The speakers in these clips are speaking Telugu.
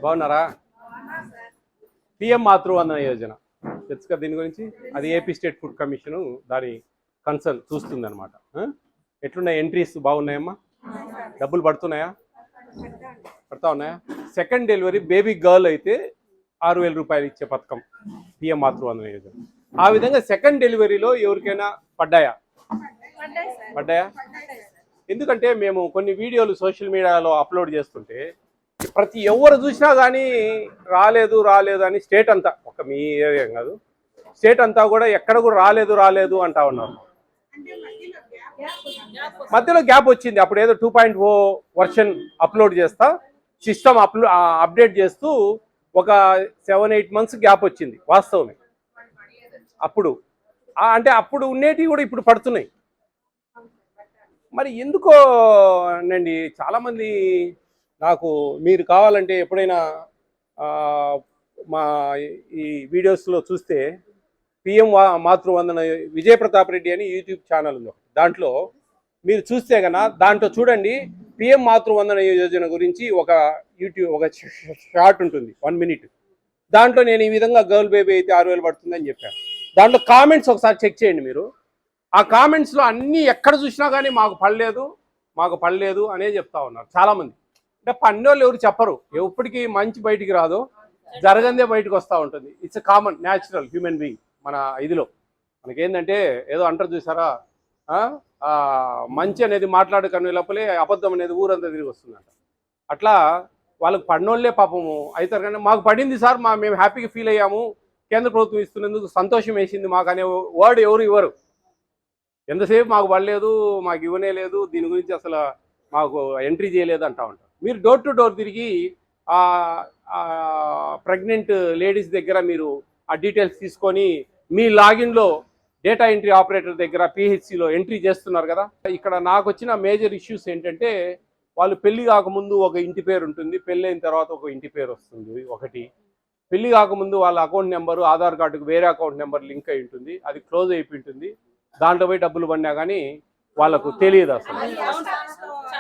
బాగున్నారా? పిఎం మాతృవందన యోజన తెలుసు కదా దీని గురించి. అది ఏపీ స్టేట్ ఫుడ్ కమిషన్ దాని కన్సర్న్ చూస్తుంది అనమాట. ఎట్లున్నాయి ఎంట్రీస్? బాగున్నాయమ్మా? డబ్బులు పడుతున్నాయా? పడతా ఉన్నాయా? సెకండ్ డెలివరీ బేబీ గర్ల్ అయితే 6,000 రూపాయలు ఇచ్చే పథకం పిఎం మాతృవందన యోజన. ఆ విధంగా సెకండ్ డెలివరీలో ఎవరికైనా పడ్డాయా? ఎందుకంటే మేము కొన్ని వీడియోలు సోషల్ మీడియాలో అప్లోడ్ చేస్తుంటే ప్రతి ఎవరు చూసినా కానీ రాలేదు అని స్టేట్ అంతా, ఒక మీ ఏరియా కాదు, స్టేట్ అంతా కూడా ఎక్కడ కూడా రాలేదు అంటా ఉన్నారు. మధ్యలో గ్యాప్ వచ్చింది. అప్పుడు ఏదో 2.0 వర్షన్ అప్లోడ్ చేస్తా, సిస్టమ్ అప్డేట్ చేస్తూ ఒక 7-8 మంత్స్ గ్యాప్ వచ్చింది. వాస్తవమే. అప్పుడు అంటే అప్పుడు ఉండేటివి కూడా ఇప్పుడు పడుతున్నాయి. మరి ఎందుకో అండి, చాలామంది నాకు మీరు కావాలంటే ఎప్పుడైనా మా ఈ వీడియోస్లో చూస్తే పిఎం మాతృవందన విజయ ప్రతాప్ రెడ్డి అని యూట్యూబ్ ఛానల్ ఉంది. దాంట్లో మీరు చూస్తే కన్నా దాంట్లో చూడండి, పిఎం మాతృవందన యోజన గురించి ఒక షార్ట్ ఉంటుంది 1 మినిట్. దాంట్లో నేను ఈ విధంగా గర్ల్ బేబీ అయితే 6,000 పడుతుందని చెప్పాను. దాంట్లో కామెంట్స్ ఒకసారి చెక్ చేయండి మీరు. ఆ కామెంట్స్లో అన్నీ ఎక్కడ చూసినా కానీ మాకు పడలేదు అనే చెప్తా ఉన్నారు చాలామంది. అంటే పన్నోళ్ళు ఎవరు చెప్పరు, ఎప్పటికీ మంచి బయటికి రాదు, జరగందే బయటకు వస్తూ ఉంటుంది. It's common natural human being. మన ఇదిలో మనకేంటంటే ఏదో అంటారు చూసారా, మంచి అనేది మాట్లాడుకునే లోపలే అబద్ధం అనేది ఊరంతా తిరిగి వస్తుందంట. అట్లా వాళ్ళకి పడినోళ్ళే పాపము అవుతారు. కానీ మాకు పడింది సార్, మేము హ్యాపీగా ఫీల్ అయ్యాము, కేంద్ర ప్రభుత్వం ఇస్తున్నందుకు సంతోషం వేసింది మాకు అనే వర్డ్ ఎవరు ఇవ్వరు. ఎంతసేపు మాకు పడలేదు, మాకు ఇవ్వనే లేదు, దీని గురించి అసలు మాకు ఎంట్రీ చేయలేదు అంటా ఉంటారు. మీరు డోర్ టు డోర్ తిరిగి ప్రెగ్నెంట్ లేడీస్ దగ్గర మీరు ఆ డీటెయిల్స్ తీసుకొని మీ లాగిన్లో డేటా ఎంట్రీ ఆపరేటర్ దగ్గర పిహెచ్సిలో ఎంట్రీ చేస్తున్నారు కదా. ఇక్కడ నాకు వచ్చిన మేజర్ ఇష్యూస్ ఏంటంటే, వాళ్ళు పెళ్లి కాకముందు ఒక ఇంటి పేరు ఉంటుంది, పెళ్ళైన తర్వాత ఒక ఇంటి పేరు వస్తుంది. ఒకటి పెళ్లి కాకముందు వాళ్ళ అకౌంట్ నెంబరు ఆధార్ కార్డుకు వేరే అకౌంట్ నెంబర్ లింక్ అయి ఉంటుంది, అది క్లోజ్ అయిపోయి ఉంటుంది. దాంట్లో పోయి డబ్బులు పడినా కానీ వాళ్ళకు తెలియదు అసలు.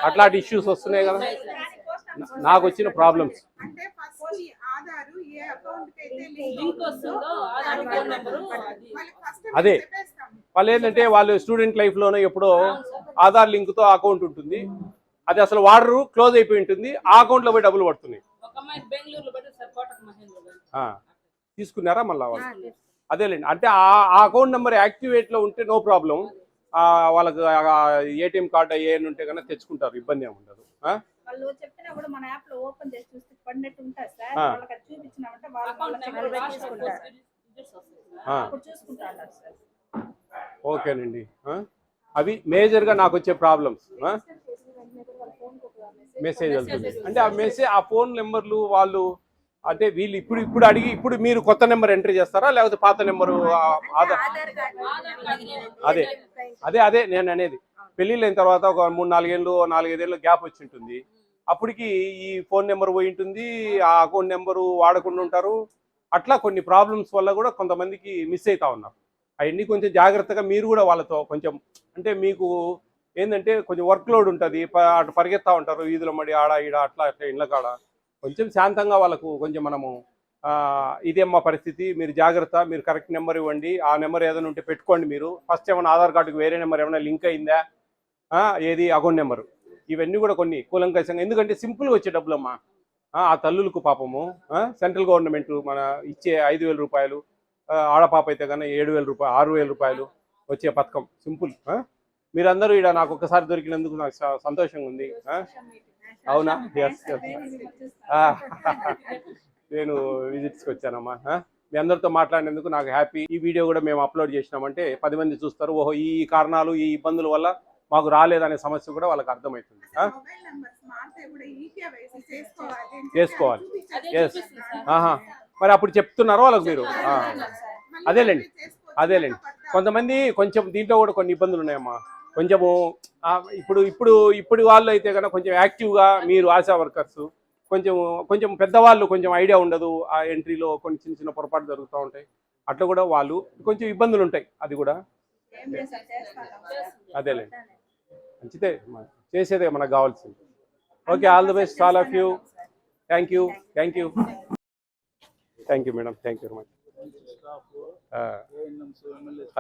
అట్లాంటి ఇష్యూస్ వస్తున్నాయి కదా. నాకు వచ్చిన ప్రాబ్లమ్స్ అదే, వాళ్ళు ఏంటంటే వాళ్ళు స్టూడెంట్ లైఫ్లోనే ఎప్పుడో ఆధార్ లింక్తో అకౌంట్ ఉంటుంది, అది అసలు వాడరు, క్లోజ్ అయిపోయి ఉంటుంది, ఆ అకౌంట్లో పోయి డబ్బులు పడుతున్నాయి. తీసుకున్నారా మళ్ళీ వాళ్ళు? అదేలేండి. అంటే ఆ అకౌంట్ నెంబర్ యాక్టివేట్లో ఉంటే నో ప్రాబ్లం, వాళ్ళకి ఏటీఎం కార్డు ఏమైనా ఉంటే కన్నా తెచ్చుకుంటారు, ఇబ్బంది ఏమి ఉండదు. వాళ్ళు చెప్పినా కూడా మన యాప్ లో ఓపెన్ చేసి చూస్తే పడినట్టు ఉంటుంది సార్. వాళ్ళకి చూపించినామంటే వాళ్ళు చూసుకుంటారు సార్. ఓకేనండి. అవి మేజర్గా నాకు వచ్చే ప్రాబ్లమ్స్. మెసేజ్ వెళ్తుంది అంటే ఆ ఫోన్ నెంబర్లు వాళ్ళు అంటే వీళ్ళు ఇప్పుడు అడిగి ఇప్పుడు మీరు కొత్త నెంబర్ ఎంట్రీ చేస్తారా లేకపోతే పాత నెంబరు? అదే నేను అనేది, పెళ్ళిళ్ళు అయిన తర్వాత ఒక 3-4 ఏళ్ళు గ్యాప్ వచ్చి ఉంటుంది, అప్పటికి ఈ ఫోన్ నెంబర్ పోయి ఉంటుంది, ఆ అకౌంట్ నెంబరు వాడకుండా ఉంటారు. అట్లా కొన్ని ప్రాబ్లమ్స్ వల్ల కూడా కొంతమందికి మిస్ అవుతా ఉన్నారు. అవన్నీ కొంచెం జాగ్రత్తగా మీరు కూడా వాళ్ళతో కొంచెం, అంటే మీకు ఏంటంటే కొంచెం వర్క్ లోడ్ ఉంటుంది, అటు పరిగెత్తా ఉంటారు వీధుల మడి ఆడ ఈడ అట్లా ఇళ్ళ కాడ. కొంచెం శాంతంగా వాళ్ళకు కొంచెం మనము ఇదేమ్మా పరిస్థితి, మీరు జాగ్రత్త, మీరు కరెక్ట్ నెంబర్ ఇవ్వండి, ఆ నెంబర్ ఏదైనా ఉంటే పెట్టుకోండి. మీరు ఫస్ట్ ఏమైనా ఆధార్ కార్డుకి వేరే నెంబర్ ఏమైనా లింక్ అయిందా, ఏది అకౌంట్ నెంబరు, ఇవన్నీ కూడా కొన్ని కూలంకషంగా. ఎందుకంటే సింపుల్గా వచ్చే డబ్బులమ్మా ఆ తల్లులకు పాపము. సెంట్రల్ గవర్నమెంట్ మన ఇచ్చే 5,000 రూపాయలు, ఆడపాప అయితే కన్నా 7,000 రూపాయలు 6,000 రూపాయలు వచ్చే పథకం సింపుల్. మీరందరూ ఇక్కడ నాకు ఒక్కసారి దొరికినందుకు నాకు సంతోషంగా ఉంది. అవునా? ఎస్ నేను విజిట్స్కి వచ్చానమ్మా. మీ అందరితో మాట్లాడినందుకు నాకు హ్యాపీ. ఈ వీడియో కూడా మేము అప్లోడ్ చేసినామంటే 10 మంది చూస్తారు, ఓహో ఈ కారణాలు ఈ ఇబ్బందుల వల్ల మాకు రాలేదనే సమస్య కూడా వాళ్ళకి అర్థమవుతుంది. చేసుకోవాలి. ఎస్. మరి అప్పుడు చెప్తున్నారో వాళ్ళకి మీరు? అదేలేండి. కొంతమంది కొంచెం దీంట్లో కూడా కొన్ని ఇబ్బందులు ఉన్నాయమ్మా. కొంచెము ఇప్పుడు వాళ్ళు అయితే కనుక కొంచెం యాక్టివ్గా, మీరు ఆశా వర్కర్స్ కొంచెం పెద్దవాళ్ళు కొంచెం ఐడియా ఉండదు, ఆ ఎంట్రీలో కొన్ని చిన్న పొరపాటు జరుగుతూ ఉంటాయి. అట్లా కూడా వాళ్ళు కొంచెం ఇబ్బందులు ఉంటాయి. అది కూడా అదేలేండి, మంచిదే, చేసేదే మనకు కావాల్సింది. Okay, all the best all of you. Thank you thank you thank you madam thank you very much